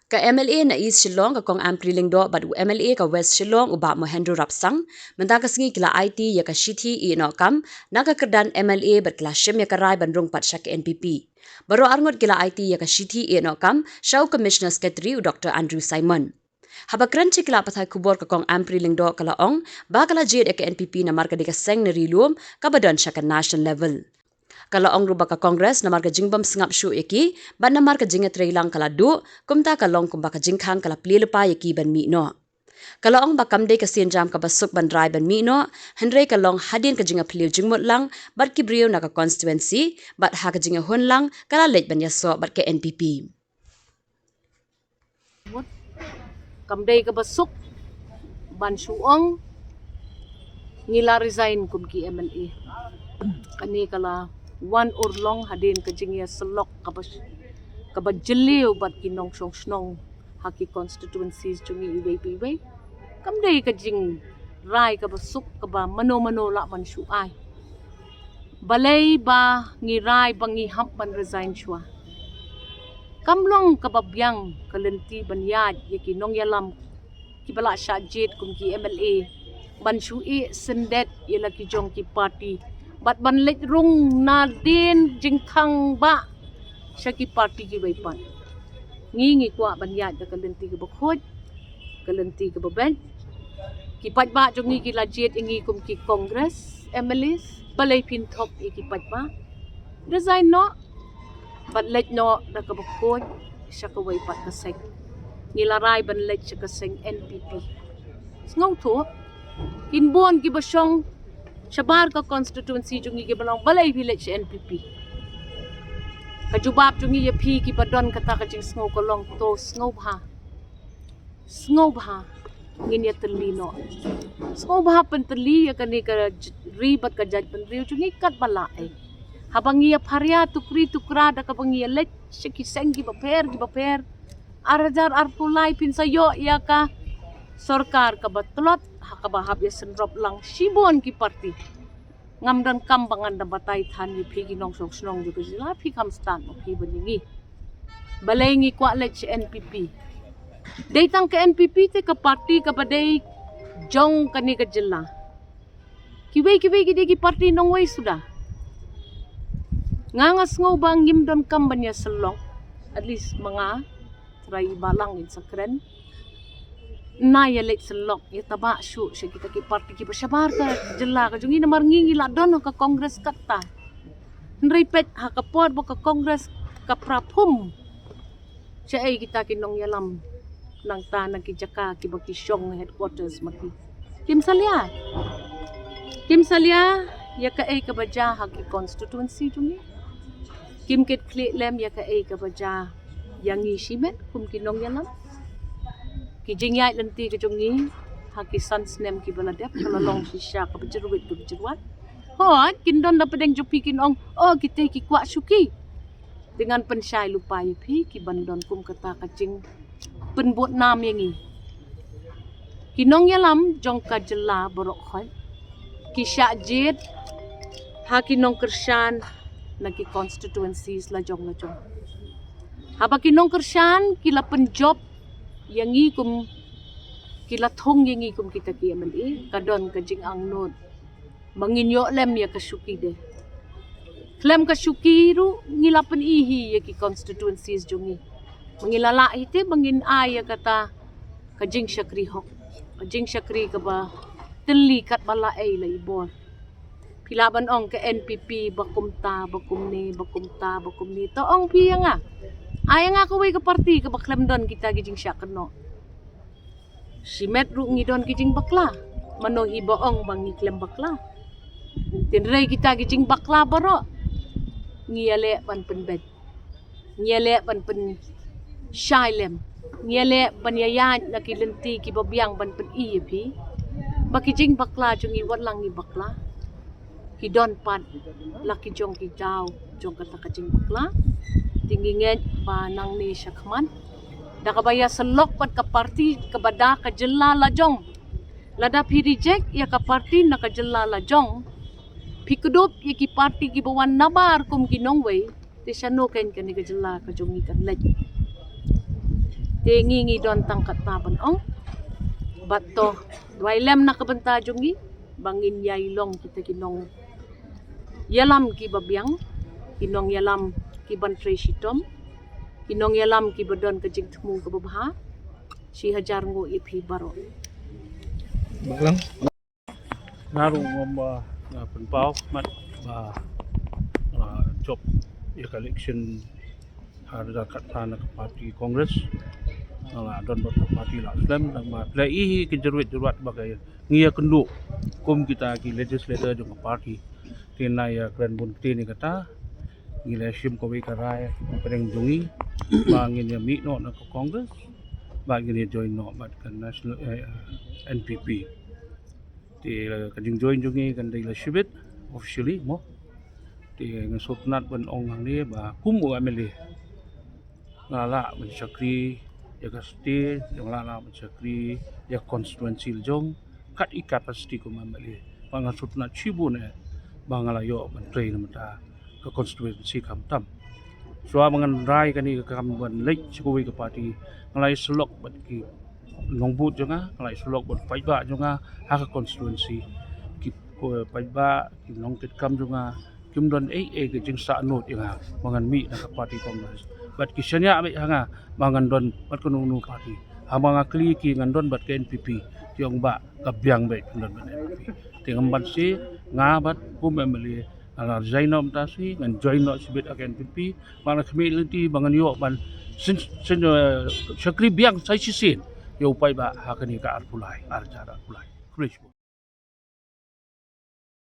Ka MLA na East Shillong ka kong Ampareen do but MLA ka West Shillong uba Mohendro rapsang menta ka singi kila IT ya ka shithi I no kam naga kerdan MLA ber kila shim ya ka rai bandrung pat syak NPP. Baro arngot kila IT ya ka shithi I no kam Shaw Commissioner Secretary Dr. Andrew Simon. Habakran cikla pathai kubor ka kong Ampareen do kala ong ba kala jed ka NPP na marka di ka Seng na Riewlum ka badan syak national level. Kalau ong rubah ka Kongres namar ka jingbam sengap syu yaki, ban namar ka jingat reilang kala du, kumta ka long kumba ka jingkhang kala pli lepa yaki ban mi no. Kalau ong bakam de ka sienjam ka basuk ban drai ban mi no, hendrei ka long hadin ka jinga pli jingmut lang, bat ki brio na ka constituency, bat ha ka jinga hun lang, kala lej ban Ïasoh bat ke NPP. Kamday ka basuk, ban suong, ngila resign kum ki MLA. Kani kala one or long hadin ka jingya selok kaba Jylla bat kinong snong haki constituencies jungi iway kamday ka jing rai ka basuk kaba mano la man shuai balay ba ngi rai bangi hamp ban resign shwa kamlong kababyang kalenti banyad yaki nong yalam kibala shajit kum ki MLA ban shui sendet yala ki jong ki party bat ban lek rung na din jingkhang ba syaki party ki baipan ngi kwa ban yat ka kalenti ka bakhoj kalenti ka baben ki pat ba jongi ki lajet ingi kum ki congress MLAs balay pin thop ki pat ba resign no bat lek no da ka bakhoj syaka baipat ka Seng nilaray ban lek syaka Seng NPP ngau tho kinbon ki basyong Shabar ka constituency jungi ke balong balay village NPP. Kajubab jungi ya phi ki badon kata ka jing sngo kolong to sngo bha. Sngo bha ngin ya telino. Sngo bha pen teli ya kani ka ribat ka jaj pen riu jungi kat bala ai. Habang ya pharia tukra da ka bangi ya lech ki Seng ki baper arajar arpulai pin sayo ya ka Sorkar ka batlot hakabahab ya senrop lang sibon ki party ngamdan kambangan da batay than ni phigi nong snong ju Jylla phi kam stan o phi baningi balay ngi kwa lech NPP deytang ka NPP te ka party ka baday jong kani ka Jylla kiway ki party nong way sudah ngangas ngo bang gimdon kambanya selong at least mga try balang in sakren na ya lek selok ya taba syu sya kita ki party ki basyabar ka Jylla ka jungi namar ngingi la don ka kongres kata nripet ha ka pod bo ka kongres ka prapum sya ay kita kinong yalam nang ta nang ki jaka ki baki syong headquarters maki kim salia ya ka ay ka baja ha ki constituency jungi kim ket kle lem ya ka ay ka baja yang isimet kum kinong yalam ki jingyai lenti ke jongi haki sans nem ki baladep kalalong sisya ka bejerwit ke bejerwat hot kindon da pedeng jopi kinong oh kita ki kwa syuki dengan pensyai lupa pi ki bandon kum kata kacing penbot nam yangi kinong yalam jong ka Jylla borok khoi ki syajit haki nong kersyan na ki constituencies la jong haba kinong kersyan kila penjob yangi kum kila thong yangi kum kita ki MLA kadon ka jing ang nod manginyo lem ya kasuki de klem kasuki ru ngilapan ihi ya ki constituencies jungi mangilala ite bangin ay kata ka jing syakri hok ka jing syakri ka ba teli kat bala ay la ibor pilaban ong ka NPP bakumta bakumni to ong piya nga ay nga ko ka party ka baklem don kita gijing siya kano. Si metro ngidon gijing bakla. Mano hibaong bang iklem bakla. Tinray kita gijing bakla baro. Ngiyale pan penbed. Ngiyale pan pen shailem. Ngiyale pan yayan nakilenti kibabyang pan pen iyepi. Bakijing bakla jungi walang ni bakla. Kidon pan laki jong kidaw jong kata kajing bakla. Tingingin ba nang ni syakman dakabaya selok pat ka party kabada ka Jylla lajong lada pi reject ya ka party na ka Jylla lajong pikudop ya ki party ki bawan nabar kum kinongway ti syano ken ka ni ka Jylla ka jongi kan lej Te ngi don tangkat na ong. Bato dwai lem na kabanta jungi bangin yailong kita kinong yalam ki babyang kinong yalam ki bantre shitom kinong yalam ki badon ke jingtmu ke babha si hajar ngo ipi baro Baklang. Narung ngomba na penpau mat ba job election harga katana ke parti Kongres don bot parti la Islam nang ma plai ke jeruat bagai ngia kenduk kum kita ki legislator jong parti tina ya kren bun ti ni kata ngile sim ko wi karai pereng jungi bangin ya mi no na Kongres bangin ya join no mat kan national NPP ti kan join jungi kan dai la shibit officially mo ti ngasutnat ban ong hang ni ba kum u ameli ngala mencakri ya kasti yang lala mencakri ya konstituensi jong kat I capacity ko mamali pangasut na chibune bangala yo menteri namata ke konstituensi kamtam so mangan rai kani ke kam ban lek sikui ke parti ngalai selok bat ki nongbut jonga ngalai selok bat paiba jonga ha ke konstituensi ki paiba ki nongket kam jonga kim don ke jing sa not inga mangan mi na ke parti Kongres bat kisanya abe hanga mangan don bat kununu parti hamanga kli ki ngandon bat ke NPP tiong ba kabyang be don ban NPP tingam ban si ngabat kum emeli ala zainom tasi ngan join no sibit ak NPP mana kemiliti bangan yo ban sin sakri biang sai sisin yo pai ba hakani ka arpulai arjara pulai